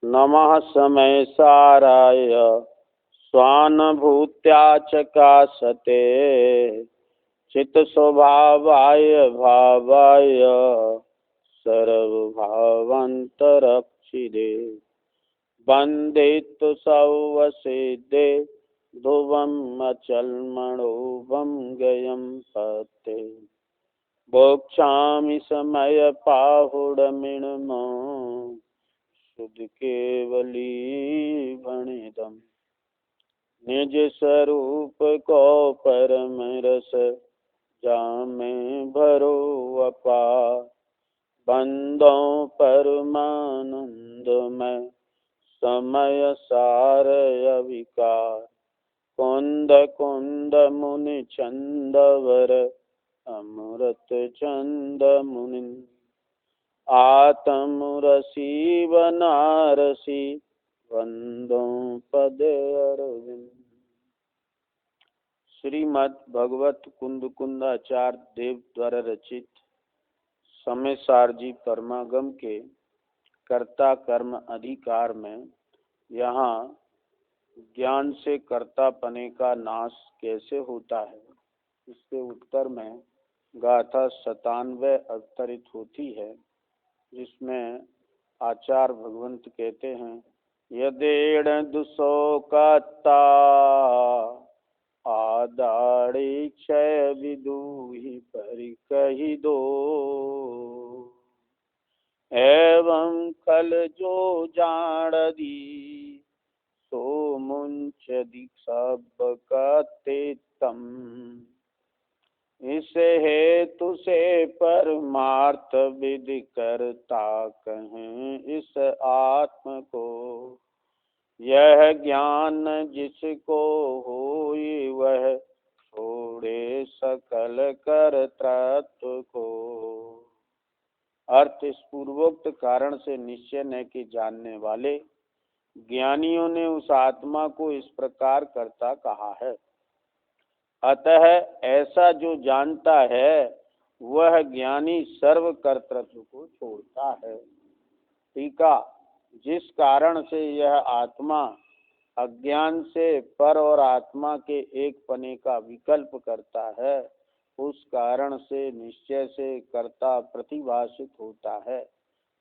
नमः समयसाराय स्वानुभूत्या चकाशते चित्स्वभावाय भावाय सर्वभावान्तरक्षिदे वन्दे तु सौवसिदे ध्रुवम् अचलमणोभं गयं पते बोक्षामि समयपाहुडमिणमो शुद्ध केवली भणिदम् निज स्वरूप को परम रस जामे भरो अपार बंदों परमानंद में समय सार अविकार कुंद कुंद मुनि चंदवर अमृत चंद मुनि आत्म रसी बनारसी वंदो पद अरविंद। श्रीमद् भगवत कुंद कुंदाचार्य देव द्वारा रचित समय सारजी परमागम के कर्ता कर्म अधिकार में यहाँ ज्ञान से कर्तापने का नाश कैसे होता है, इसके उत्तर में गाथा 97 अवतरित होती है, जिसमें आचार्य भगवंत कहते हैं यदेण दुशोकता आदाड़ी क्षय विदुहि परिकहि दो एवं कल जो जान दी सो मुंच दीक्षब कते तम इस हेतु से परमार्थ विधि करता कहें इस आत्म को यह ज्ञान जिसको होई वह छोड़े सकल कर्तृत्व को। अर्थ इस पूर्वोक्त कारण से निश्चय न कि जानने वाले ज्ञानियों ने उस आत्मा को इस प्रकार कर्ता कहा है। अतः ऐसा जो जानता है वह ज्ञानी सर्व कर्तृत्व को छोड़ता है। टीका जिस कारण से यह आत्मा अज्ञान से पर और आत्मा के एक पने का विकल्प करता है, उस कारण से निश्चय से कर्ता प्रतिभाषित होता है,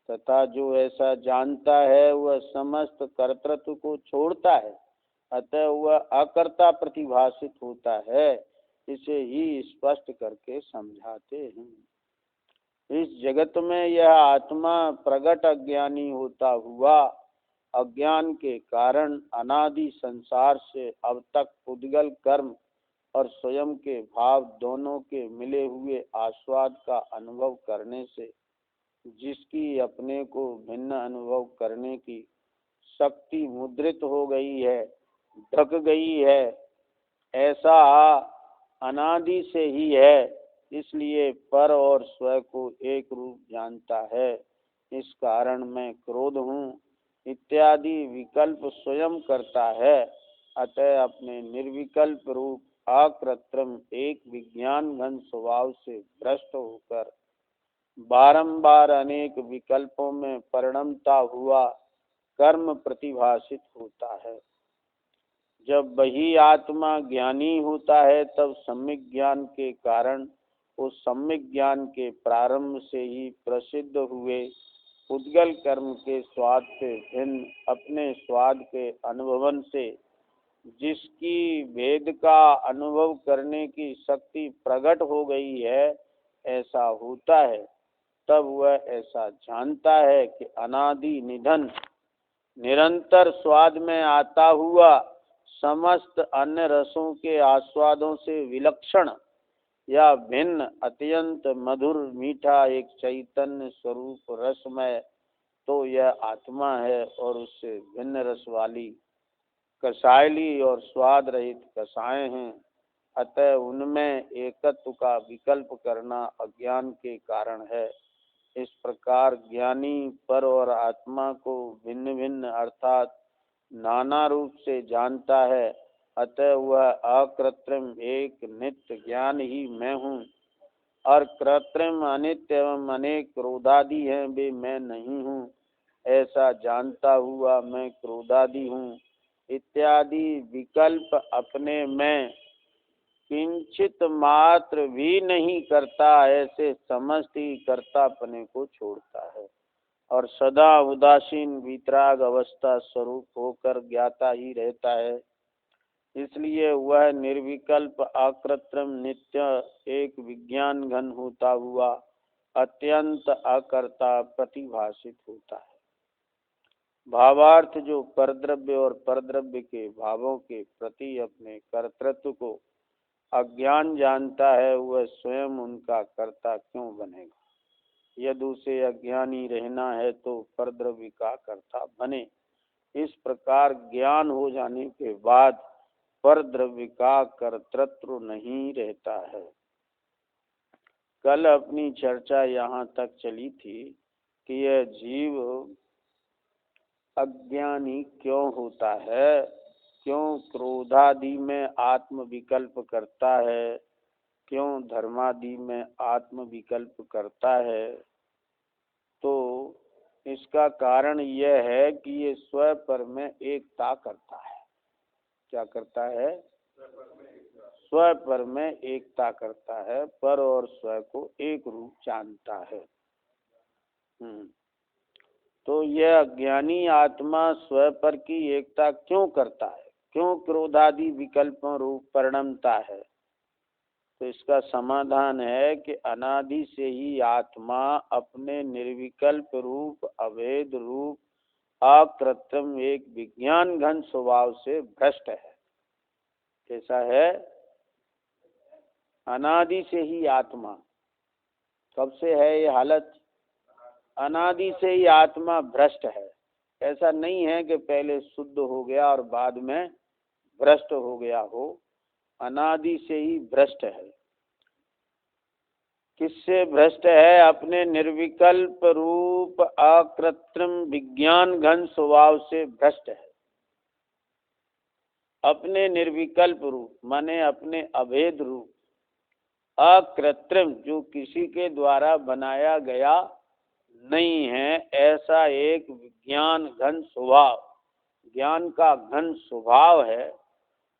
तथा जो ऐसा जानता है वह समस्त कर्तृत्व को छोड़ता है, अतः वह अकर्ता प्रतिभाषित होता है। इसे ही स्पष्ट करके समझाते हैं। इस जगत में यह आत्मा प्रगट अज्ञानी होता हुआ अज्ञान के कारण अनादि संसार से अब तक पुद्गल कर्म और स्वयं के भाव दोनों के मिले हुए आस्वाद का अनुभव करने से जिसकी अपने को भिन्न अनुभव करने की शक्ति मुद्रित हो गई है, ढक गई है, ऐसा अनादि से ही है, इसलिए पर और स्व को एक रूप जानता है। इस कारण मैं क्रोध हूँ इत्यादि विकल्प स्वयं करता है, अतः अपने निर्विकल्प रूप अकृत्रिम एक विज्ञान घन स्वभाव से भ्रष्ट होकर बारंबार अनेक विकल्पों में परिणमता हुआ कर्म प्रतिभाषित होता है। जब वही आत्मा ज्ञानी होता है तब सम्यक ज्ञान के कारण उस सम्यक ज्ञान के प्रारंभ से ही प्रसिद्ध हुए उद्गल कर्म के स्वाद से भिन्न अपने स्वाद के अनुभवन से जिसकी भेद का अनुभव करने की शक्ति प्रकट हो गई है, ऐसा होता है। तब वह ऐसा जानता है कि अनादि निधन निरंतर स्वाद में आता हुआ समस्त अन्य रसों के आस्वादों से विलक्षण या भिन्न अत्यंत मधुर मीठा एक चैतन्य स्वरूप रसमय तो यह आत्मा है, और उससे भिन्न रस वाली कसायली और स्वाद रहित कसाएं हैं। अतः उनमें एकत्व का विकल्प करना अज्ञान के कारण है। इस प्रकार ज्ञानी पर और आत्मा को भिन्न भिन्न अर्थात नाना रूप से जानता है, अतः वह अकृत्रिम एक नित्य ज्ञान ही मैं हूँ, और कृत्रिम अनित्य एवं अनेक क्रोधादि हैं वे मैं नहीं हूँ। ऐसा जानता हुआ मैं क्रोधादि हूँ इत्यादि विकल्प अपने में किंचित मात्र भी नहीं करता, ऐसे समझते ही कर्तापने को छोड़ता है और सदा उदासीन वितराग अवस्था स्वरूप होकर ज्ञाता ही रहता है। इसलिए वह निर्विकल्प अकृत्रिम नित्य एक विज्ञान घन होता हुआ अत्यंत अकर्ता प्रतिभाषित होता है। भावार्थ जो परद्रव्य और परद्रव्य के भावों के प्रति अपने कर्तृत्व को अज्ञान जानता है, वह स्वयं उनका कर्ता क्यों बनेगा? यदि उसे अज्ञानी रहना है तो परद्रव्य का कर्ता बने। इस प्रकार ज्ञान हो जाने के बाद परद्रव्य का कर्तृत्व नहीं रहता है। कल अपनी चर्चा यहाँ तक चली थी कि यह जीव अज्ञानी क्यों होता है, क्यों क्रोधादि में आत्म विकल्प करता है, क्यों धर्मादि में आत्म विकल्प करता है। तो इसका कारण यह है कि ये स्व पर में एकता करता है। क्या करता है? स्व पर में एकता करता है, पर और स्व को एक रूप जानता है। तो यह अज्ञानी आत्मा स्व पर की एकता क्यों करता है, क्यों क्रोधादि विकल्पों रूप परिणमता है? तो इसका समाधान है कि अनादि से ही आत्मा अपने निर्विकल्प रूप अभेद रूप अकृत्रिम एक विज्ञान घन स्वभाव से भ्रष्ट है। कैसा है? अनादि से ही आत्मा, कब से है ये हालत? अनादि से ही आत्मा भ्रष्ट है। ऐसा नहीं है कि पहले शुद्ध हो गया और बाद में भ्रष्ट हो गया हो। अनादि से ही भ्रष्ट है। किससे भ्रष्ट है? अपने निर्विकल्प रूप अकृत्रिम विज्ञान घन स्वभाव से भ्रष्ट है। अपने निर्विकल्प रूप माने अपने अभेद रूप, अकृत्रिम जो किसी के द्वारा बनाया गया नहीं है, ऐसा एक विज्ञान घन स्वभाव, ज्ञान का घन स्वभाव है।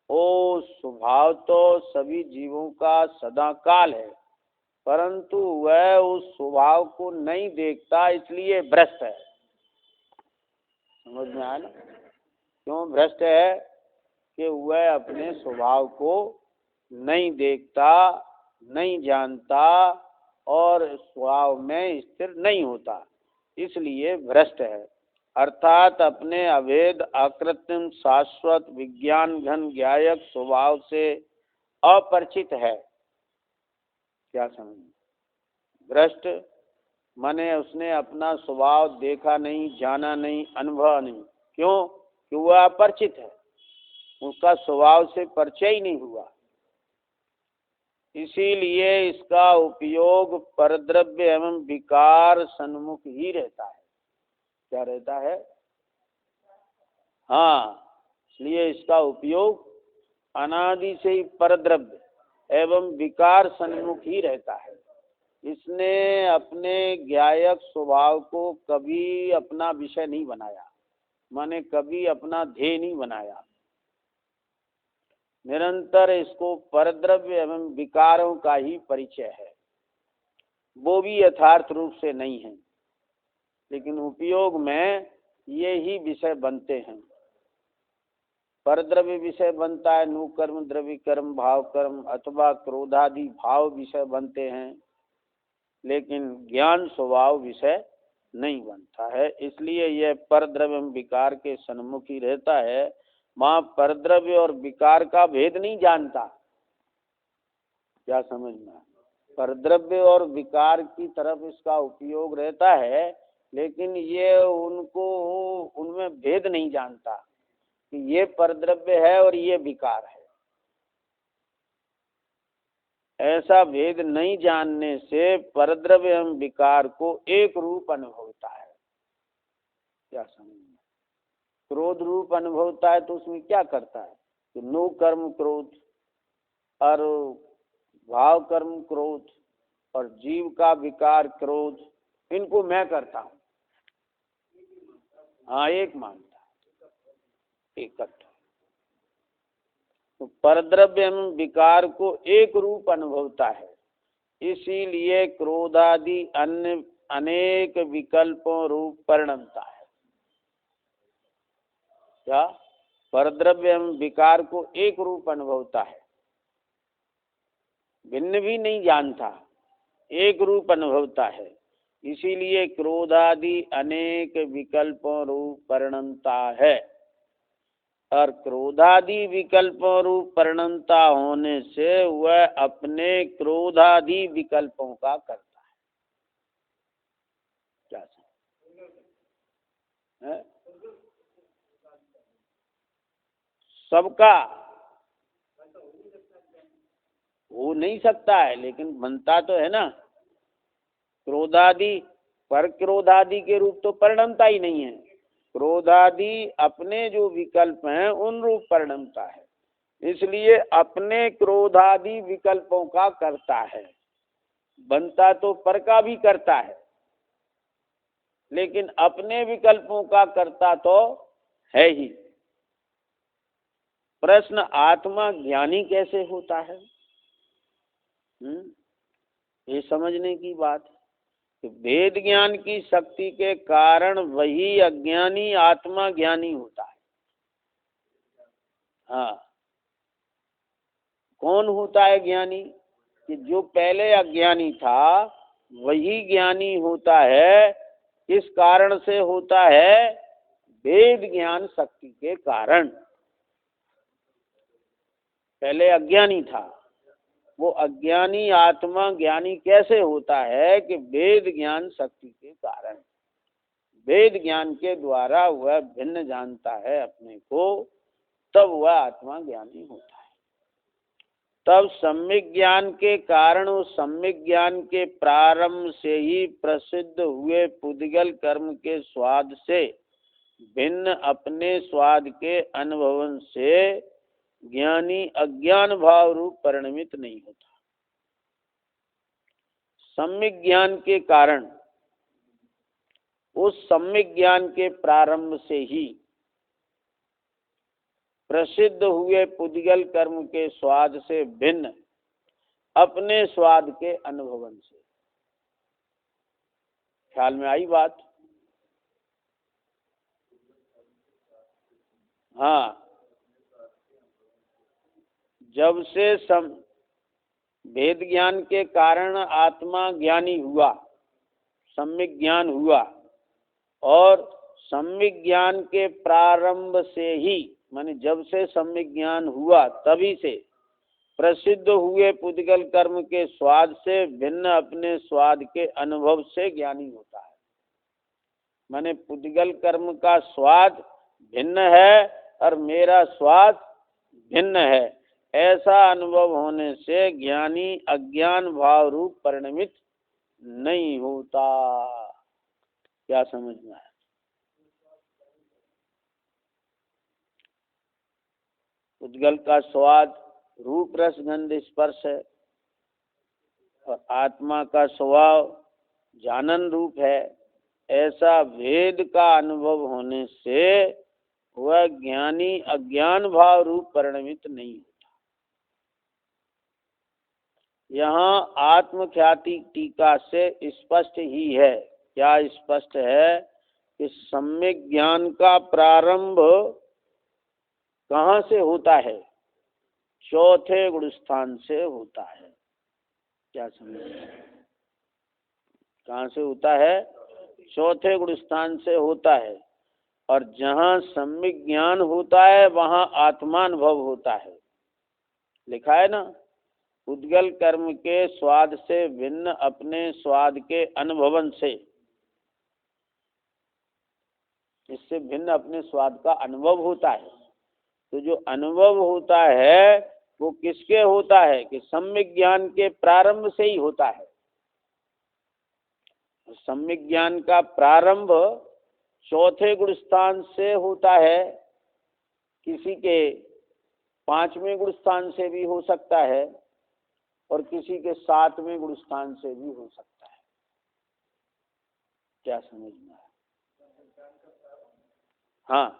वो स्वभाव तो सभी जीवों का सदाकाल है, परंतु वह उस स्वभाव को नहीं देखता, इसलिए भ्रष्ट है। समझ में आया ना? क्यों भ्रष्ट है? कि वह अपने स्वभाव को नहीं देखता, नहीं जानता और स्वभाव में स्थिर नहीं होता, इसलिए भ्रष्ट है। अर्थात अपने अभेद अकृत्रिम शाश्वत विज्ञान घन ज्ञायक स्वभाव से अपरिचित है। क्या समझ? भ्रष्ट माने उसने अपना स्वभाव देखा नहीं, जाना नहीं, अनुभव नहीं। क्यों? कि वह अपरिचित है, उसका स्वभाव से परिचय ही नहीं हुआ। इसीलिए इसका उपयोग परद्रव्य एवं विकार सन्मुख ही रहता है। क्या रहता है? हाँ, इसलिए इसका उपयोग अनादि से ही परद्रव्य एवं विकार सन्मुख ही रहता है। इसने अपने ज्ञायक स्वभाव को कभी अपना विषय नहीं बनाया, माने कभी अपना ध्येय नहीं बनाया। निरंतर इसको परद्रव्य एवं विकारों का ही परिचय है। वो भी यथार्थ रूप से नहीं है, लेकिन उपयोग में ये ही विषय बनते हैं। परद्रव्य विषय बनता है, नु कर्म, द्रव्य कर्म, भाव कर्म अथवा क्रोधादि भाव विषय बनते हैं, लेकिन ज्ञान स्वभाव विषय नहीं बनता है। इसलिए यह परद्रव्य विकार के सन्मुख ही रहता है। वहाँ परद्रव्य और विकार का भेद नहीं जानता। क्या समझना? परद्रव्य और विकार की तरफ इसका उपयोग रहता है, लेकिन ये उनको उनमें भेद नहीं जानता कि ये परद्रव्य है और ये विकार है। ऐसा भेद नहीं जानने से परद्रव्य एवं विकार को एक रूप अनुभवता है। क्या समझना? क्रोध रूप अनुभवता है तो उसमें क्या करता है कि नो कर्म क्रोध और भाव कर्म क्रोध और जीव का विकार क्रोध, इनको मैं करता हूँ। हाँ एक मानता है, इकट्ठा। तो परद्रव्य एवं विकार को एक रूप अनुभवता है, इसीलिए क्रोधादि अन्य अनेक विकल्पों रूप परिणमता है। क्या? परद्रव्य एवं विकार को एक रूप अनुभवता है, भिन्न भी नहीं जानता, एक रूप अनुभवता है, इसीलिए क्रोधादि अनेक विकल्पों रूप परिणमता है। और क्रोधादि विकल्पों रूप परिणमता होने से वह अपने क्रोधादि विकल्पों का करता है। क्या है? सबका हो नहीं सकता है, लेकिन बनता तो है ना। क्रोधादि पर क्रोधादि के रूप तो परिणमता ही नहीं है, क्रोधादि अपने जो विकल्प हैं उन रूप परिणमता है, इसलिए अपने क्रोधादि विकल्पों का करता है। बनता तो पर का भी करता है, लेकिन अपने विकल्पों का करता तो है ही। प्रश्न, आत्मा ज्ञानी कैसे होता है? ये समझने की बात है कि वेद ज्ञान की शक्ति के कारण वही अज्ञानी आत्मा ज्ञानी होता है। हाँ, कौन होता है ज्ञानी? कि जो पहले अज्ञानी था वही ज्ञानी होता है। किस कारण से होता है? वेद ज्ञान शक्ति के कारण। पहले अज्ञानी था, वो अज्ञानी आत्मा ज्ञानी कैसे होता है? कि वेद ज्ञान शक्ति के कारण। वेद ज्ञान के द्वारा वह भिन्न जानता है अपने को, तब वह आत्मा ज्ञानी होता है। तब सम्यक ज्ञान के कारण उस सम्यक ज्ञान के प्रारंभ से ही प्रसिद्ध हुए पुद्गल कर्म के स्वाद से भिन्न अपने स्वाद के अनुभवन से ज्ञानी अज्ञान भाव रूप परिणमित नहीं होता। सम्यक ज्ञान के कारण, उस सम्यक ज्ञान के प्रारंभ से ही प्रसिद्ध हुए पुद्गल कर्म के स्वाद से भिन्न अपने स्वाद के अनुभवन से। ख्याल में आई बात? हाँ, जब से वेद ज्ञान के कारण आत्मा ज्ञानी हुआ, सम्यक ज्ञान हुआ, और सम्यक ज्ञान के प्रारंभ से ही, माने जब से सम्यक ज्ञान हुआ तभी से प्रसिद्ध हुए पुद्गल कर्म के स्वाद से भिन्न अपने स्वाद के अनुभव से ज्ञानी होता है। माने पुद्गल कर्म का स्वाद भिन्न है और मेरा स्वाद भिन्न है, ऐसा अनुभव होने से ज्ञानी अज्ञान भाव रूप परिणमित नहीं होता। क्या समझना है? पुद्गल का स्वाद रूप रस गंध स्पर्श है और आत्मा का स्वभाव जानन रूप है। ऐसा भेद का अनुभव होने से वह ज्ञानी अज्ञान भाव रूप परिणमित नहीं होता। यहाँ आत्मख्याति टीका से स्पष्ट ही है। क्या स्पष्ट है? कि सम्यक ज्ञान का प्रारंभ कहाँ से होता है? चौथे गुण स्थान से होता है। क्या समझ? कहाँ से होता है? चौथे गुण स्थान से होता है। और जहाँ सम्यक ज्ञान होता है वहाँ आत्मानुभव होता है। लिखा है ना, पुद्गल कर्म के स्वाद से भिन्न अपने स्वाद के अनुभवन से, इससे भिन्न अपने स्वाद का अनुभव होता है। तो जो अनुभव होता है वो किसके होता है? कि सम्यक ज्ञान के प्रारंभ से ही होता है। सम्यक ज्ञान का प्रारंभ चौथे गुण स्थान से होता है, किसी के 5वें गुण स्थान से भी हो सकता है और किसी के 7वें गुण स्थान से भी हो सकता है। क्या समझना है? हाँ,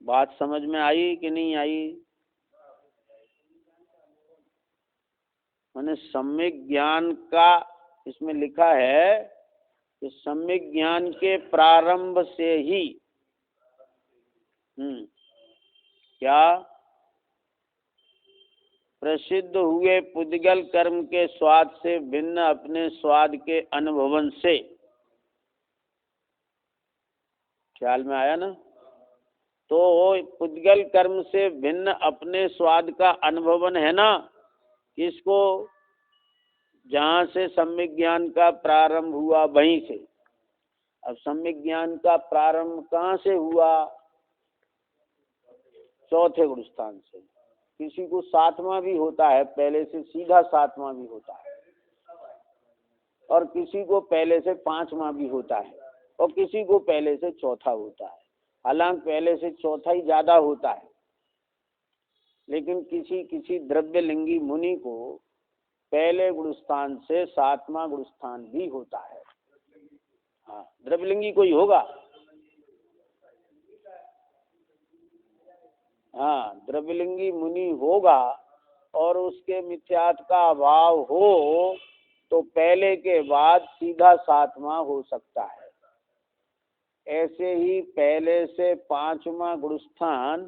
बात समझ में आई कि नहीं आई? मैंने सम्यक ज्ञान का इसमें लिखा है कि सम्यक ज्ञान के प्रारंभ से ही क्या प्रसिद्ध हुए पुद्गल कर्म के स्वाद से भिन्न अपने स्वाद के अनुभवन से। ख्याल में आया ना? तो पुद्गल कर्म से भिन्न अपने स्वाद का अनुभवन है ना, किसको? जहाँ से सम्यक ज्ञान का प्रारंभ हुआ वहीं से। अब सम्यक ज्ञान का प्रारंभ कहाँ से हुआ? चौथे गुण स्थान से। किसी को सातवां भी होता है, पहले से सीधा सातवां भी होता है, और किसी को पहले से पांचवां भी होता है, और किसी को पहले से चौथा होता है। हालांकि पहले से चौथा ही ज्यादा होता है, लेकिन किसी किसी द्रव्यलिंगी मुनि को पहले गुणस्थान से सातवां गुणस्थान भी होता है। हाँ, द्रव्यलिंगी कोई होगा। हाँ, द्रव्यलिंगी मुनि होगा और उसके मिथ्यात्व का अभाव हो तो पहले के बाद सीधा सातवां हो सकता है। ऐसे ही पहले से पांचवां गुणस्थान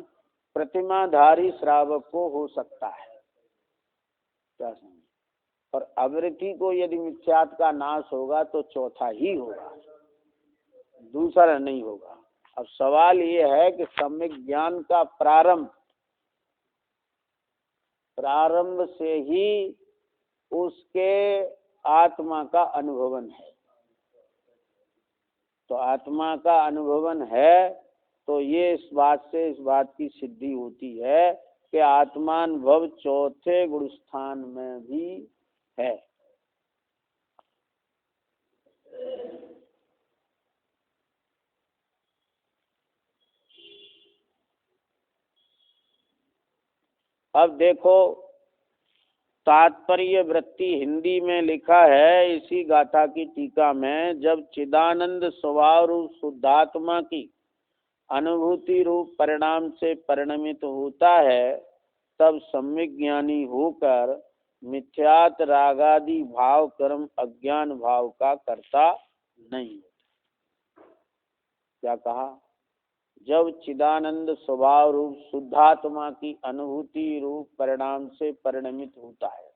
प्रतिमाधारी श्रावक को हो सकता है। क्या समझ? और अवृत्ति को यदि मिथ्यात्व का नाश होगा तो चौथा ही होगा, दूसरा नहीं होगा। अब सवाल ये है कि सम्यक ज्ञान का प्रारंभ से ही उसके आत्मा का अनुभवन है। तो आत्मा का अनुभवन है तो ये इस बात की सिद्धि होती है कि आत्मानुभव चौथे गुणस्थान में भी है। अब देखो, तात्पर्य वृत्ति हिंदी में लिखा है इसी गाथा की टीका में, जब चिदानंद स्वभाव रूप शुद्धात्मा की अनुभूति रूप परिणाम से परिणमित होता है, तब सम्यक ज्ञानी होकर मिथ्यात रागादि भाव कर्म अज्ञान भाव का कर्ता नहीं होता। क्या कहा? जब चिदानंद स्वभाव रूप शुद्धात्मा की अनुभूति रूप परिणाम से परिणमित होता है,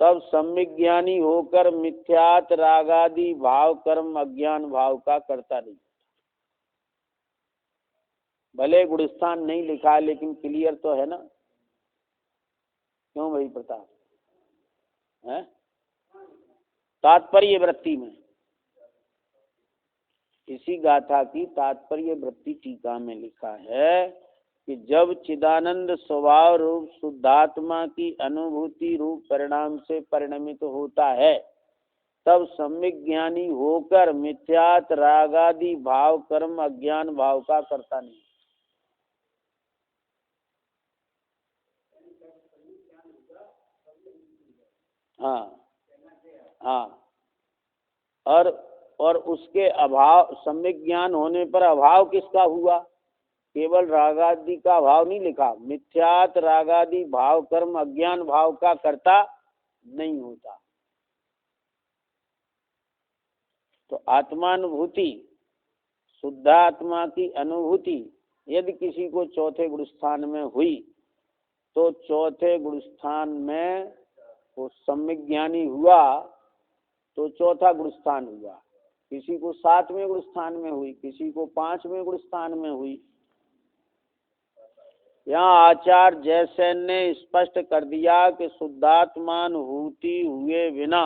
तब सम्यक ज्ञानी होकर मिथ्यात रागादि भाव कर्म अज्ञान भाव का कर्ता नहीं। भले गुणस्थान नहीं लिखा है लेकिन क्लियर तो है ना? क्यों भाई प्रताप? है तात्पर्य वृत्ति में, इसी गाथा की तात्पर्य वृत्ति टीका में लिखा है कि जब चिदानंद स्वभाव रूप शुद्धात्मा की अनुभूति रूप परिणाम से परिणमित होता है, तब सम्यक ज्ञानी होकर मिथ्यात रागादि भाव कर्म अज्ञान भाव का कर्ता नहीं। हाँ हाँ, और उसके अभाव, सम्यक ज्ञान होने पर अभाव किसका हुआ? केवल रागादि का भाव नहीं लिखा, मिथ्यात रागादि भाव कर्म अज्ञान भाव का कर्ता नहीं होता। तो आत्मानुभूति, शुद्धात्मा की अनुभूति यदि किसी को चौथे गुणस्थान में हुई तो चौथे गुणस्थान में वो सम्यक ज्ञानी हुआ तो चौथा गुणस्थान हुआ। किसी को सातवें गुणस्थान में हुई, किसी को पांचवें गुणस्थान में हुई। यहाँ आचार्य जयसेन ने स्पष्ट कर दिया कि शुद्धात्मानुभूति हुए बिना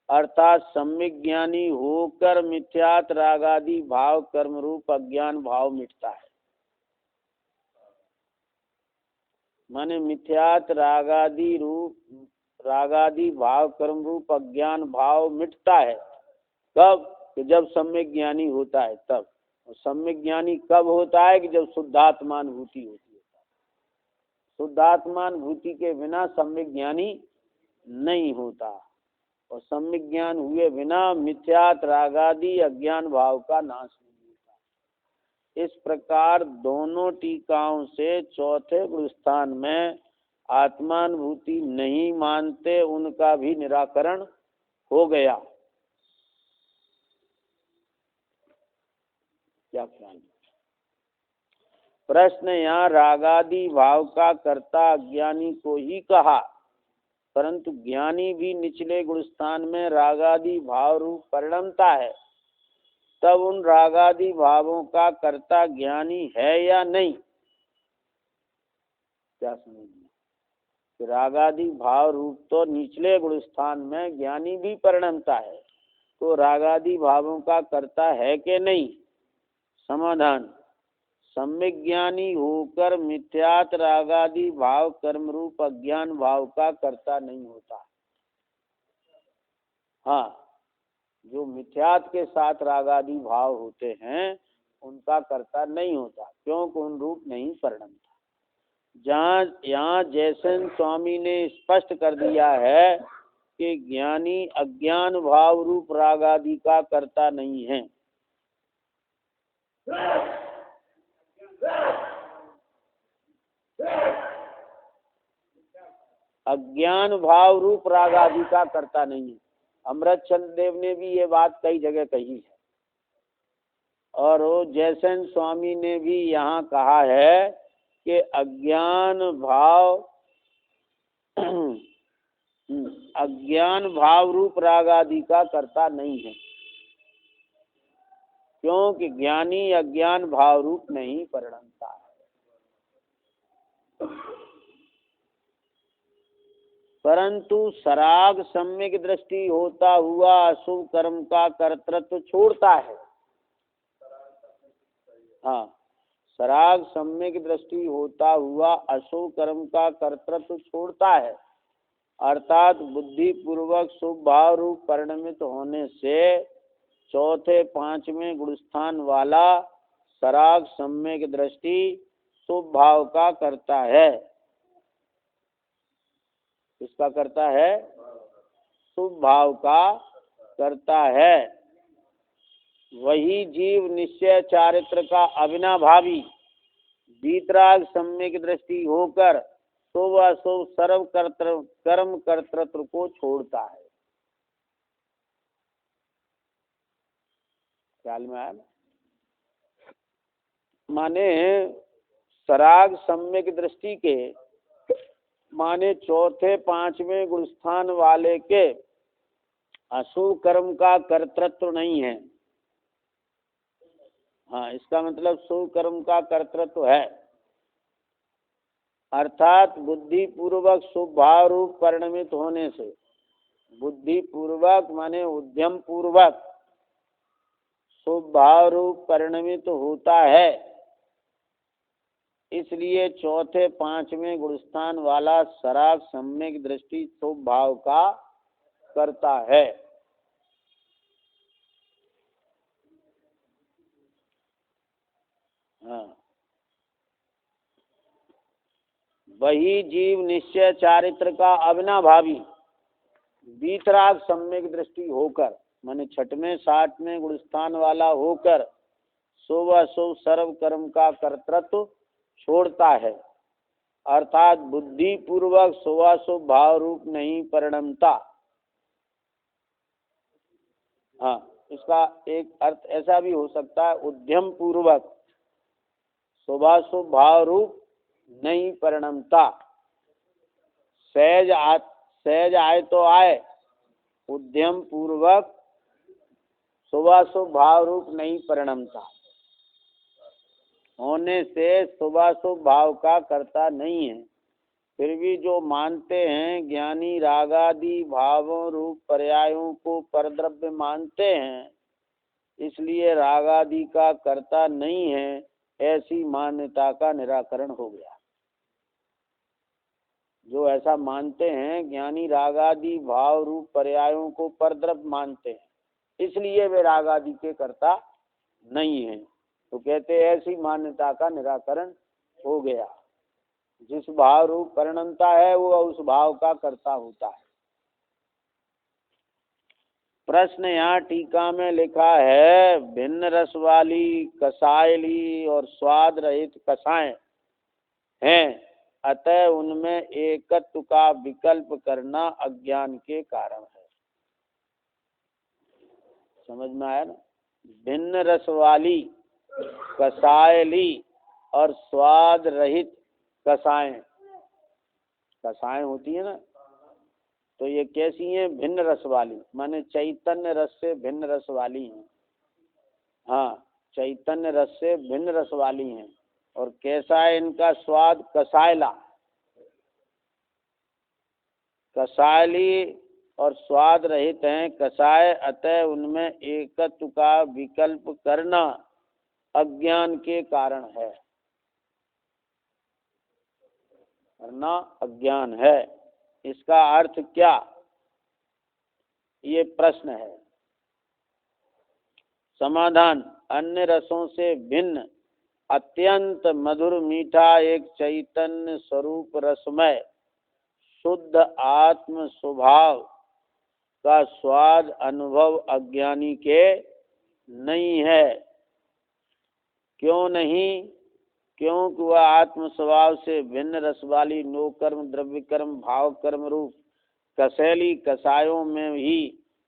अर्थात सम्यक ज्ञानी होकर मिथ्यात रागादि भाव कर्म रूप अज्ञान भाव मिटता है। माने मिथ्यात रागादि भाव कर्म रूप अज्ञान भाव मिटता है। कब? कि जब सम्यक ज्ञानी होता है तब। सम्यक ज्ञानी कब होता है? कि जब शुद्धात्मानुभूति होती है। शुद्धात्मानुभूति के बिना सम्यक ज्ञानी नहीं होता। और सम्यक ज्ञान हुए बिना मिथ्यात रागादि अज्ञान भाव का नाश नहीं होता। इस प्रकार दोनों टीकाओं से चौथे गुणस्थान में आत्मानुभूति नहीं मानते उनका भी निराकरण हो गया। क्या ख्याल? प्रश्न, यहाँ रागादि भाव का कर्ता अज्ञानी को ही कहा, परंतु ज्ञानी भी निचले गुणस्थान में रागादि भाव रूप परिणमता है, तब उन रागादि भावों का कर्ता ज्ञानी है या नहीं? क्या समझिए कि रागादि भाव रूप तो निचले गुणस्थान में ज्ञानी भी परिणमता है, तो रागादि भावों का कर्ता है कि नहीं? समाधान, सम्यक ज्ञानी होकर मिथ्यात रागादि भाव कर्म रूप अज्ञान भाव का कर्ता नहीं होता। हाँ, जो मिथ्यात के साथ रागादि भाव होते हैं उनका कर्ता नहीं होता, क्योंकि उन रूप नहीं परिणमता। जहाँ यहाँ जयसेन स्वामी ने स्पष्ट कर दिया है कि ज्ञानी अज्ञान भाव रूप रागादि का कर्ता नहीं है। अज्ञान भाव रूप राग आदि का कर्ता नहीं है। अमृतचंद्र देव ने भी ये बात कई जगह कही है, और वो जयसेन स्वामी ने भी यहाँ कहा है कि अज्ञान भाव रूप राग आदि का कर्ता नहीं है, क्योंकि ज्ञानी अज्ञान भाव रूप नहीं परिणमता है। परंतु सराग सम्यक दृष्टि होता हुआ अशुभ कर्म का कर्तृत्व छोड़ता है। हाँ, सराग सम्यक दृष्टि होता हुआ अशुभ कर्म का कर्तृत्व छोड़ता है, अर्थात बुद्धि पूर्वक शुभ भाव रूप परिणमित होने से चौथे पांचवें गुणस्थान वाला सराग सम्यक दृष्टि शुभ भाव का करता है। किसका करता है? शुभ भाव का करता है। वही जीव निश्चय चारित्र का अविनाभावी वीतराग सम्यक दृष्टि होकर शुभ अशुभ सर्व कर्म कर्तृत्व को छोड़ता है। ख्याल में आया? माने सराग सम्यक दृष्टि के माने चौथे पांचवें गुणस्थान वाले के अशुभ कर्म का कर्तृत्व नहीं है। हाँ, इसका मतलब शुभ कर्म का कर्तृत्व है, अर्थात बुद्धि पूर्वक शुभ भाव रूप परिणमित होने से, बुद्धि पूर्वक माने उद्यम पूर्वक शुभ भाव रूप परिणमित होता है, इसलिए चौथे पांचवें गुणस्थान वाला सराग सम्यक दृष्टि शुभ भाव का करता है। हाँ, वही जीव निश्चय चारित्र का अविनाभावी वीतराग सम्यक दृष्टि होकर माने छठवें सातवें गुणस्थान वाला होकर शुभ अशुभ सर्व कर्म का कर्तृत्व छोड़ता है, अर्थात बुद्धि पूर्वक शुभाशुभ भाव रूप नहीं परिणमता। हाँ, इसका एक अर्थ ऐसा भी हो सकता है, उद्यम पूर्वक शुभाशुभ भाव रूप नहीं परिणमता। सहज आए तो आए, उद्यम पूर्वक शुभाशुभ भाव रूप नहीं परिणमता होने से शुभाशुभ भाव का कर्ता नहीं है। फिर भी जो मानते हैं ज्ञानी रागादि भावों रूप पर्यायों को परद्रव्य मानते हैं, इसलिए रागादि का कर्ता नहीं है, ऐसी मान्यता का निराकरण हो गया। जो ऐसा मानते हैं ज्ञानी रागादि भाव रूप पर्यायों को परद्रव्य मानते हैं, इसलिए वे रागादि के कर्ता नहीं हैं, तो कहते हैं ऐसी मान्यता का निराकरण हो गया। जिस भाव रूप परिणमता है वो उस भाव का कर्ता होता है। प्रश्न यहाँ टीका में लिखा है भिन्न रस वाली कसायली और स्वाद रहित कसाएं हैं, अतः उनमें एकत्व का विकल्प करना अज्ञान के कारण है। समझ में आया ना? भिन्न रस वाली कसायली और स्वाद रहित कसाएं, कसाएं होती है ना, तो ये कैसी हैं? भिन्न रस वाली, माने चैतन्य रस से भिन्न रस वाली हैं। हाँ, चैतन्य रस से भिन्न रस वाली हैं। और कैसा है इनका स्वाद? कसायला, कसायली और स्वाद रहित हैं कसाय, अतः उनमें एकत्व का विकल्प करना अज्ञान के कारण है, करना अज्ञान है। इसका अर्थ क्या? ये प्रश्न है। समाधान, अन्य रसों से भिन्न अत्यंत मधुर मीठा एक चैतन्य स्वरूप रसमय शुद्ध आत्म स्वभाव का स्वाद अनुभव अज्ञानी के नहीं है। क्यों नहीं? क्योंकि वह आत्म स्वभाव से भिन्न रस वाली नो कर्म द्रव्य कर्म भाव कर्म रूप कसेली कसायों में ही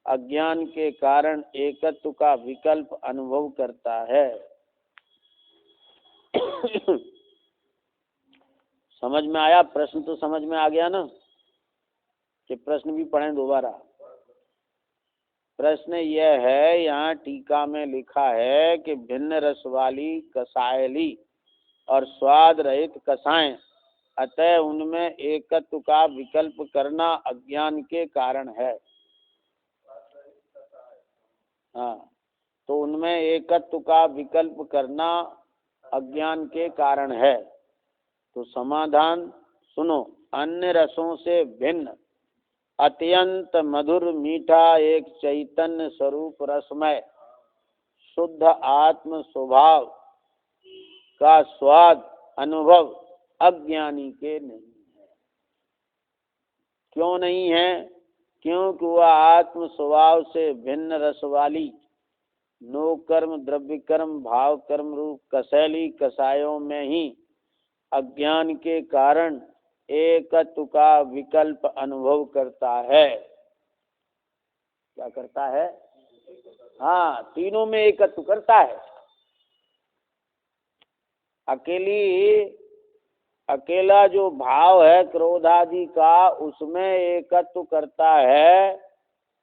अज्ञान के कारण एकत्व का विकल्प अनुभव करता है। समझ में आया? प्रश्न तो समझ में आ गया ना? कि प्रश्न भी पढ़ें दोबारा? प्रश्न यह है, यहाँ टीका में लिखा है कि भिन्न रस वाली कसायली और स्वाद रहित कसाएं, अतः उनमें एकत्व का विकल्प करना अज्ञान के कारण है। हाँ, तो उनमें एकत्व का विकल्प करना अज्ञान के कारण है। तो समाधान सुनो, अन्य रसों से भिन्न अत्यंत मधुर मीठा एक चैतन्य स्वरूप रसमय शुद्ध आत्म स्वभाव का स्वाद अनुभव अज्ञानी के नहीं है। क्यों नहीं है? क्योंकि वह आत्म स्वभाव से भिन्न रस वाली नो कर्म द्रव्य कर्म भाव कर्म रूप कसेली कसायों में ही अज्ञान के कारण एकत्व का विकल्प अनुभव करता है। क्या करता है? हाँ, तीनों में एकत्व करता है। अकेला जो भाव है क्रोधादि का, उसमें एकत्व करता है,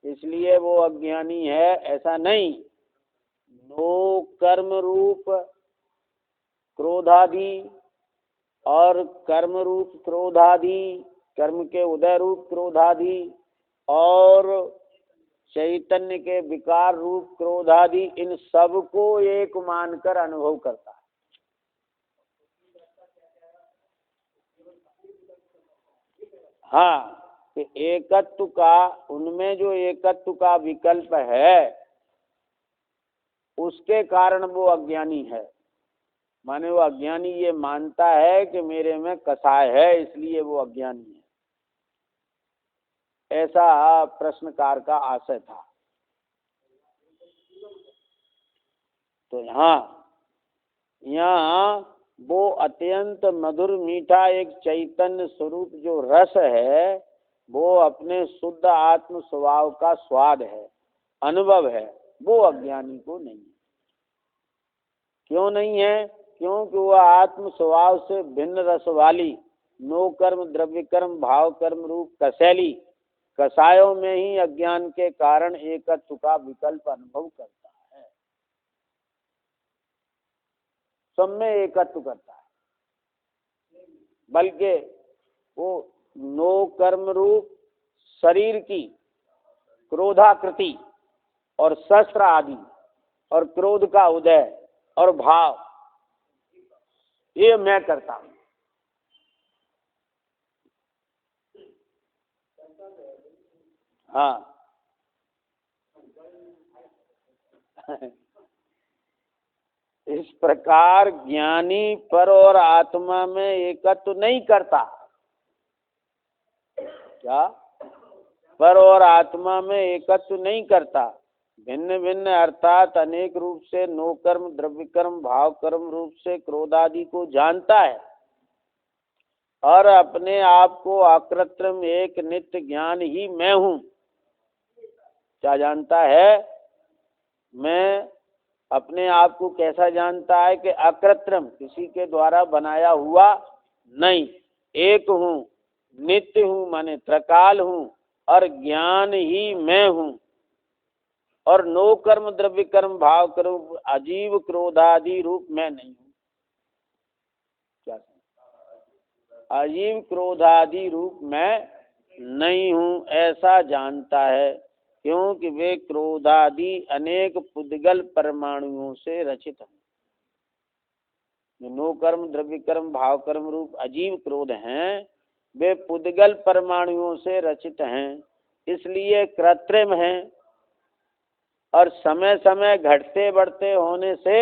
इसलिए वो अज्ञानी है, ऐसा नहीं। नो कर्म रूप क्रोधादि और कर्म रूप क्रोधादि, कर्म के उदय रूप क्रोधादि और चैतन्य के विकार रूप क्रोधादि, इन सब को एक मानकर अनुभव करता है। हाँ, एकत्व का, उनमें जो एकत्व का विकल्प है उसके कारण वो अज्ञानी है। माने वो अज्ञानी ये मानता है कि मेरे में कसाय है, इसलिए वो अज्ञानी है। ऐसा प्रश्नकार का आशय था। तो यहाँ वो अत्यंत मधुर मीठा एक चैतन्य स्वरूप जो रस है, वो अपने शुद्ध आत्म स्वभाव का स्वाद है, अनुभव है, वो अज्ञानी को नहीं है। क्यों नहीं है? क्योंकि वह आत्म स्वभाव से भिन्न रस वाली नो कर्म द्रव्य कर्म भाव कर्म रूप कसेली कसायों में ही अज्ञान के कारण एकत्व का विकल्प अनुभव करता है। सब में एकत्व करता है, बल्कि वो नो कर्म रूप शरीर की क्रोधाकृति और शस्त्र आदि और क्रोध का उदय और भाव, ये मैं करता हूं। हाँ इस प्रकार ज्ञानी पर और आत्मा में एकत्व नहीं करता। क्या? पर और आत्मा में एकत्व नहीं करता। भिन्न भिन्न अर्थात अनेक रूप से नो कर्म द्रव्य कर्म भाव कर्म रूप से क्रोधादि को जानता है और अपने आप को अकृत्रिम एक नित्य ज्ञान ही मैं हूँ। क्या जानता है? मैं अपने आप को कैसा जानता है कि अकृत्रिम, किसी के द्वारा बनाया हुआ नहीं, एक हूँ, नित्य हूँ माने त्रिकाल हूँ और ज्ञान ही मैं हूँ। और नो कर्म द्रव्य कर्म भाव कर्म अजीव क्रोधादि रूप मैं नहीं हूँ। क्या अजीव क्रोधादि रूप मैं नहीं हूँ ऐसा जानता है, क्योंकि वे क्रोधादि अनेक पुद्गल परमाणुओं से रचित हैं। नो कर्म द्रव्य कर्म भाव कर्म रूप अजीव क्रोध हैं, वे पुद्गल परमाणुओं से रचित हैं, इसलिए कृत्रिम हैं और समय समय घटते बढ़ते होने से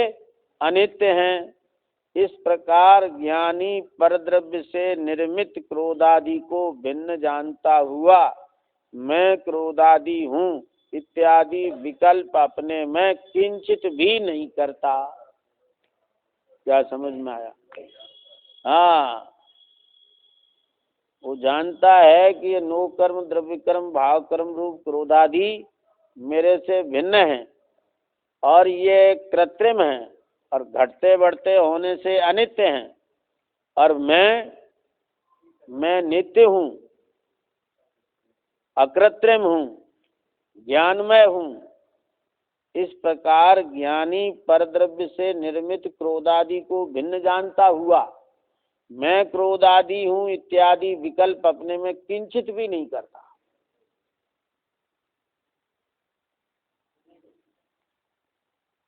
अनित्य हैं। इस प्रकार ज्ञानी परद्रव्य से निर्मित क्रोधादि को भिन्न जानता हुआ मैं क्रोधादि हूँ इत्यादि विकल्प अपने में किंचित भी नहीं करता। क्या समझ में आया? हाँ, वो जानता है कि ये नो कर्म द्रव्य कर्म भाव कर्म रूप क्रोधादि मेरे से भिन्न हैं और ये कृत्रिम हैं और घटते बढ़ते होने से अनित्य हैं और मैं नित्य हूँ, अकृत्रिम हूँ, ज्ञानमय हूँ। इस प्रकार ज्ञानी परद्रव्य से निर्मित क्रोधादि को भिन्न जानता हुआ मैं क्रोधादि हूँ इत्यादि विकल्प अपने में किंचित भी नहीं करता।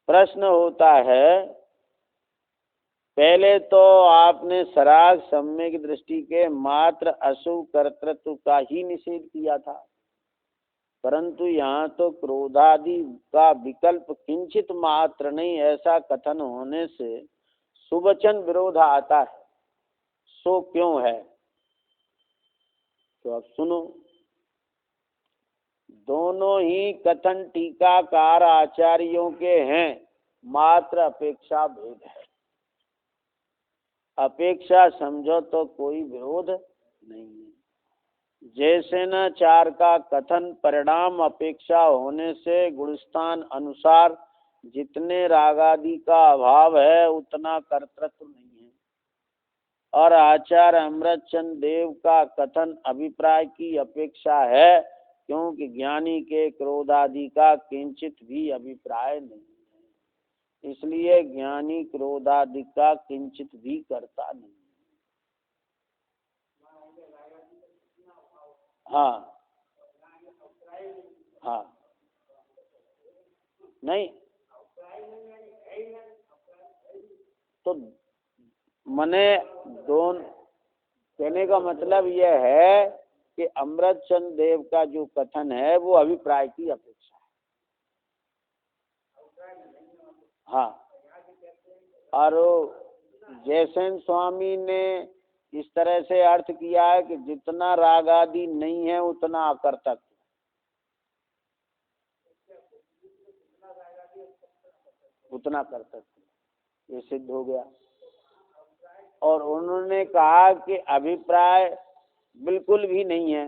प्रश्न होता है, पहले तो आपने सराग सम्यक दृष्टि के मात्र अशुभ कर्तृत्व का ही निषेध किया था, परंतु यहाँ तो क्रोधादि का विकल्प किंचित मात्र नहीं ऐसा कथन होने से सुवचन विरोध आता है। सो क्यों है? तो अब सुनो, दोनों ही कथन टीकाकार आचार्यों के हैं, मात्र अपेक्षा भेद है। अपेक्षा समझो तो कोई विरोध नहीं है। जैसे न चार का कथन परिणाम अपेक्षा होने से गुणस्थान अनुसार जितने रागादि का अभाव है उतना कर्तृत्व नहीं है, और आचार्य अमृतचंद देव का कथन अभिप्राय की अपेक्षा है, क्योंकि ज्ञानी के क्रोधादि का किंचित भी अभिप्राय नहीं है, इसलिए ज्ञानी क्रोधादि का किंचित भी करता नहीं। हाँ हाँ, नहीं तो मने दोन कहने का मतलब यह है कि अमृतचंद देव का जो कथन है वो अभिप्राय की अपेक्षा है। हाँ, और जयसेन स्वामी ने इस तरह से अर्थ किया है कि जितना राग आदि नहीं है उतना अकर्तक, उतना कर्तक, ये सिद्ध हो गया। और उन्होंने कहा कि अभिप्राय बिल्कुल भी नहीं है।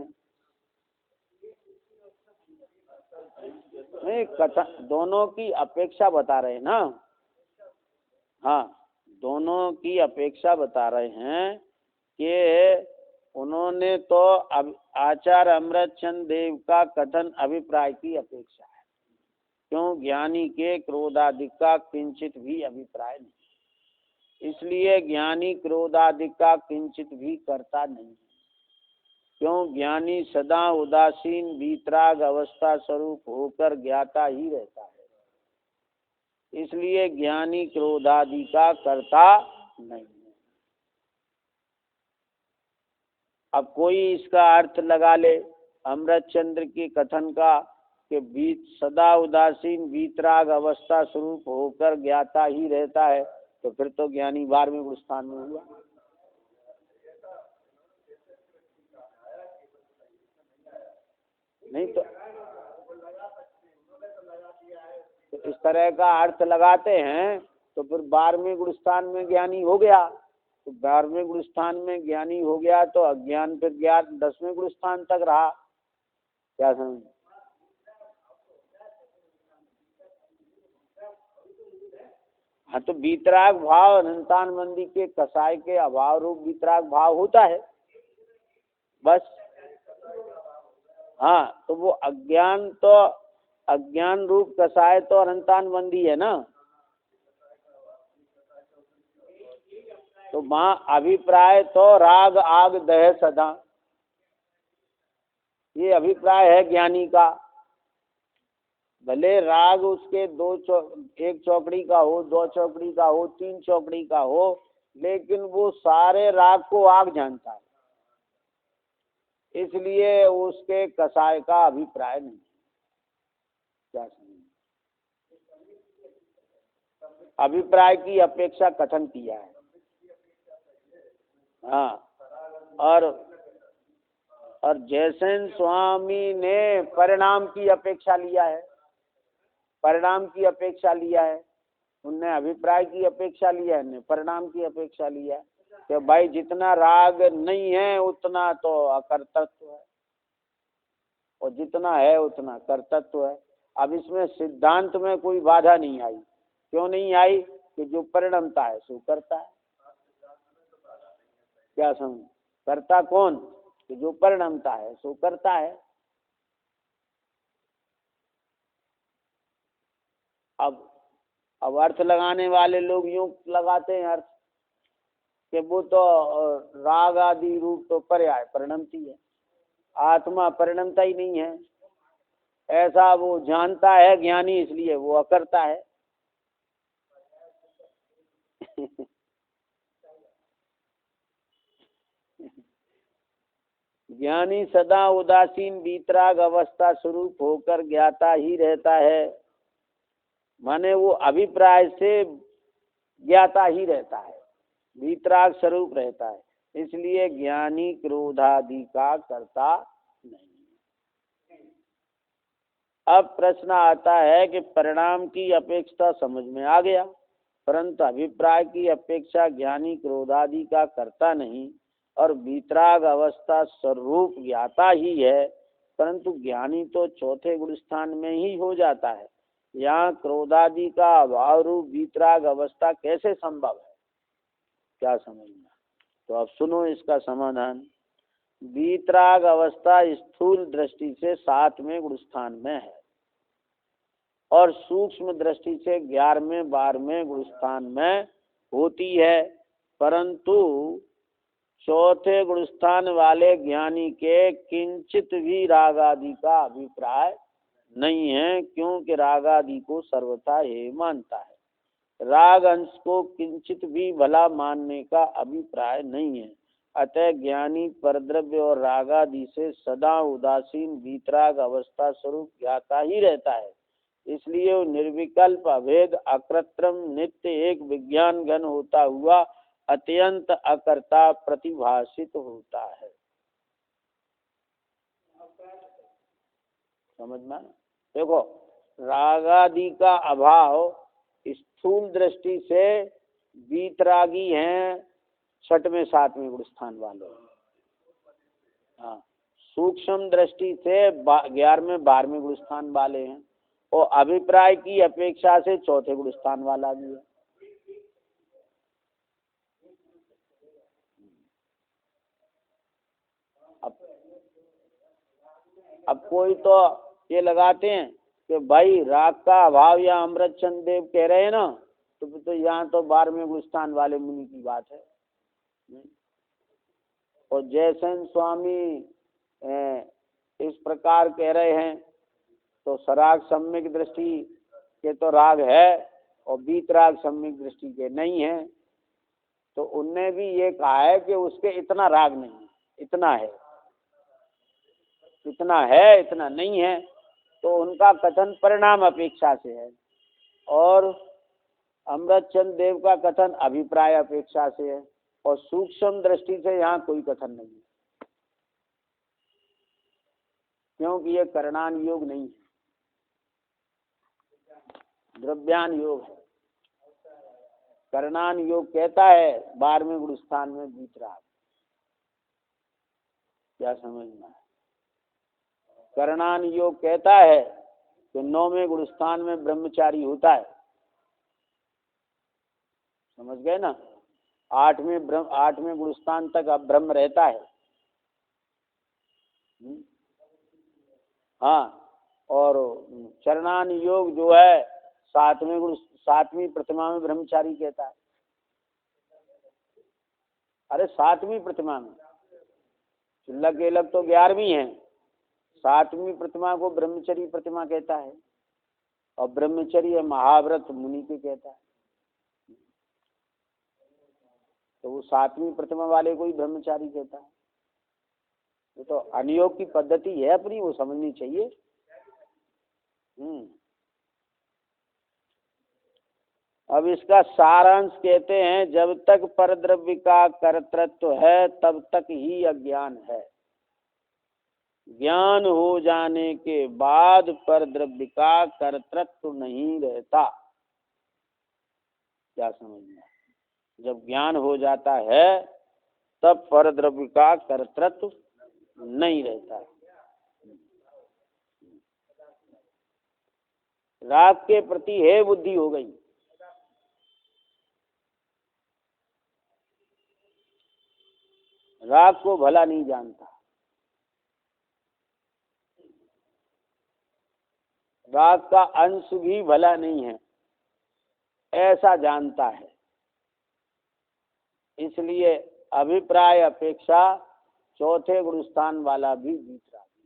नहीं, कथन दोनों की अपेक्षा बता रहे हैं ना। हाँ, दोनों की अपेक्षा बता रहे हैं कि उन्होंने तो आचार्य अमृतचंद देव का कथन अभिप्राय की अपेक्षा है, क्यों ज्ञानी के क्रोधादि का किंचित भी अभिप्राय नहीं, इसलिए ज्ञानी क्रोधादि का किंचित भी करता नहीं, क्यों ज्ञानी सदा उदासीन वीतराग अवस्था स्वरूप होकर ज्ञाता ही रहता है, इसलिए ज्ञानी क्रोधादि का करता नहीं है। अब कोई इसका अर्थ लगा ले अमृतचंद्र के कथन का कि सदा उदासीन वीतराग अवस्था स्वरूप होकर ज्ञाता ही रहता है, तो फिर तो ज्ञानी 12वें गुणस्थान में हुआ। नहीं तो इस तरह का अर्थ लगाते हैं तो फिर 12वें गुण स्थान में ज्ञानी हो गया, तो 12वें गुण स्थान में ज्ञानी हो गया तो अज्ञान फिर ज्ञान 10वें गुण स्थान तक रहा। क्या समझ? हाँ तो वीतराग भाव अनंतान मंदी के कसाय के अभाव रूप वीतराग भाव होता है बस। हाँ तो वो अज्ञान रूप कसाय तो अनंतान मंदी है ना, तो वहाँ अभिप्राय तो राग आग दह सदा, ये अभिप्राय है ज्ञानी का। भले राग उसके एक चौकड़ी का हो, 2 चौकड़ी का हो, 3 चौकड़ी का हो, लेकिन वो सारे राग को आग जानता है, इसलिए उसके कसाय का अभिप्राय नहीं। क्या समझ? अभिप्राय की अपेक्षा कथन किया है। हाँ और जयसेन स्वामी ने परिणाम की अपेक्षा लिया है, परिणाम की अपेक्षा लिया है, उनने अभिप्राय की अपेक्षा लिया है, परिणाम की अपेक्षा लिया है कि भाई जितना राग नहीं है उतना तो अकर्तृत्व है और जितना है उतना कर्तृत्व है। अब इसमें सिद्धांत में कोई बाधा नहीं आई। क्यों नहीं आई? कि जो परिणमता है सो करता है। क्या समझ? करता कौन? कि जो परिणमता है सो करता है। अब अर्थ लगाने वाले लोग यूं लगाते हैं अर्थ कि वो तो राग आदि रूप तो पर्याय परिणमती है, आत्मा परिणमता ही नहीं है, ऐसा वो जानता है ज्ञानी, इसलिए वो अकर्ता है। ज्ञानी सदा उदासीन वीतराग अवस्था स्वरूप होकर ज्ञाता ही रहता है, माने वो अभिप्राय से ज्ञाता ही रहता है, वीतराग स्वरूप रहता है, इसलिए ज्ञानी क्रोधादि का करता नहीं। अब प्रश्न आता है कि परिणाम की अपेक्षा समझ में आ गया, परंतु अभिप्राय की अपेक्षा ज्ञानी क्रोधादि का करता नहीं और वीतराग अवस्था स्वरूप ज्ञाता ही है, परंतु ज्ञानी तो चौथे गुण स्थान में ही हो जाता है। यहाँ क्रोधादि का अभाव रूप वीतराग अवस्था कैसे संभव है? क्या समझना? तो अब सुनो इसका समाधान। वीतराग अवस्था स्थूल दृष्टि से 7वें गुण स्थान में है और सूक्ष्म दृष्टि से 11वें 12वें गुण स्थान में होती है, परंतु चौथे गुण स्थान वाले ज्ञानी के किंचित भी राग आदि का अभिप्राय नहीं है, क्योंकि राग आदि को सर्वथा ही मानता है। राग अंश को किंचित भी भला मानने का अभिप्राय नहीं है। अतः ज्ञानी परद्रव्य और राग आदि से सदा उदासीन वीतराग अवस्था स्वरूप ज्ञाता ही रहता है, इसलिए वो निर्विकल्प अभेद अकृत्रिम नित्य एक विज्ञान घन होता हुआ अत्यंत अकर्ता प्रतिभाषित होता है। समझना? देखो, रागादि का अभाव स्थूल दृष्टि से वीतरागी हैं 6वें 7वें गुण स्थान वाले, हाँ, सूक्ष्म दृष्टि से 11वें 12वें गुण स्थान वाले हैं और अभिप्राय की अपेक्षा से चौथे गुण स्थान वाला भी है। अब कोई तो ये लगाते हैं कि भाई राग का अभाव या अमृतचंद देव कह रहे हैं ना, तो यहाँ तो 12वें गुण स्थान वाले मुनि की बात है। और जयसेन स्वामी इस प्रकार कह रहे हैं तो सराग सम्यक दृष्टि के तो राग है और वीतराग सम्यक दृष्टि के नहीं है, तो उनने भी ये कहा है कि उसके इतना राग नहीं है, इतना है, इतना है इतना नहीं है, तो उनका कथन परिणाम अपेक्षा से है और अमृतचंद देव का कथन अभिप्राय अपेक्षा से है और सूक्ष्म दृष्टि से यहाँ कोई कथन नहीं है। क्योंकि ये करणान योग नहीं है, द्रव्यान योग है। करणान योग कहता है 12वें गुण स्थान में वीतराग, क्या समझना है? करणान योग कहता है कि 9वें गुण स्थान में ब्रह्मचारी होता है, समझ गए ना? 8वें गुण स्थान तक अब ब्रह्म रहता है। हाँ, और चरणान योग जो है 7वीं प्रतिमा में ब्रह्मचारी कहता है। अरे 7वीं प्रतिमा में, चिल्लक एलक तो 11वीं है, 7वीं प्रतिमा को ब्रह्मचरी प्रतिमा कहता है, और ब्रह्मचर्य महाव्रत मुनि के कहता है। तो वो 7वीं प्रतिमा वाले को ही ब्रह्मचारी कहता है। वो तो अनियोग की पद्धति है अपनी, वो समझनी चाहिए। अब इसका सारांश कहते हैं, जब तक परद्रव्य का कर्तृत्व है तब तक ही अज्ञान है। ज्ञान हो जाने के बाद परद्रव्य का कर्तृत्व नहीं रहता। क्या समझना? जब ज्ञान हो जाता है तब परद्रव्य का कर्तृत्व नहीं रहता। राग के प्रति है बुद्धि हो गई। राग को भला नहीं जानता, राग का अंश भी भला नहीं है ऐसा जानता है। इसलिए अभिप्राय अपेक्षा 4थे गुण स्थान वाला भी वीतरागी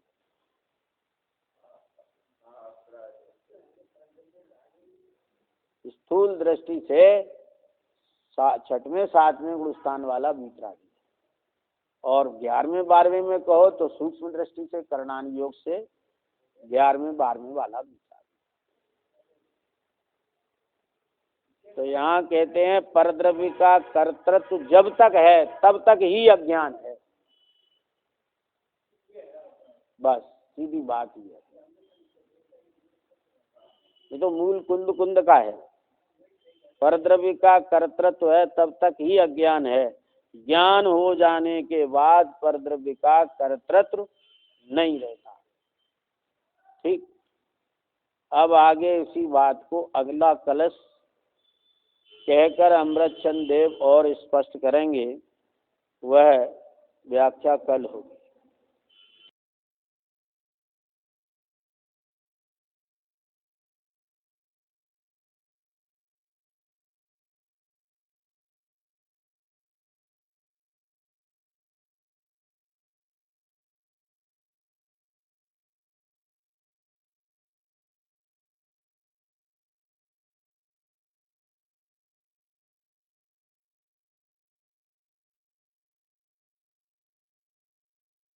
है। स्थूल दृष्टि से 6वें 7वें गुण स्थान वाला वीतरागी है, और 11वें 12वें में कहो तो सूक्ष्म दृष्टि से करणान योग से 11वें 12वें वाला वीतरागी। तो यहाँ कहते हैं परद्रव्य का कर्तृत्व जब तक है तब तक ही अज्ञान है। बस सीधी बात ही है। ये तो मूल कुंद का है। परद्रव्य का कर्तृत्व है तब तक ही अज्ञान है। ज्ञान हो जाने के बाद परद्रव्य का कर्तृत्व नहीं रहता। ठीक, अब आगे इसी बात को अगला कलश कहकर अमृतचंद देव और स्पष्ट करेंगे, वह व्याख्या कल होगी।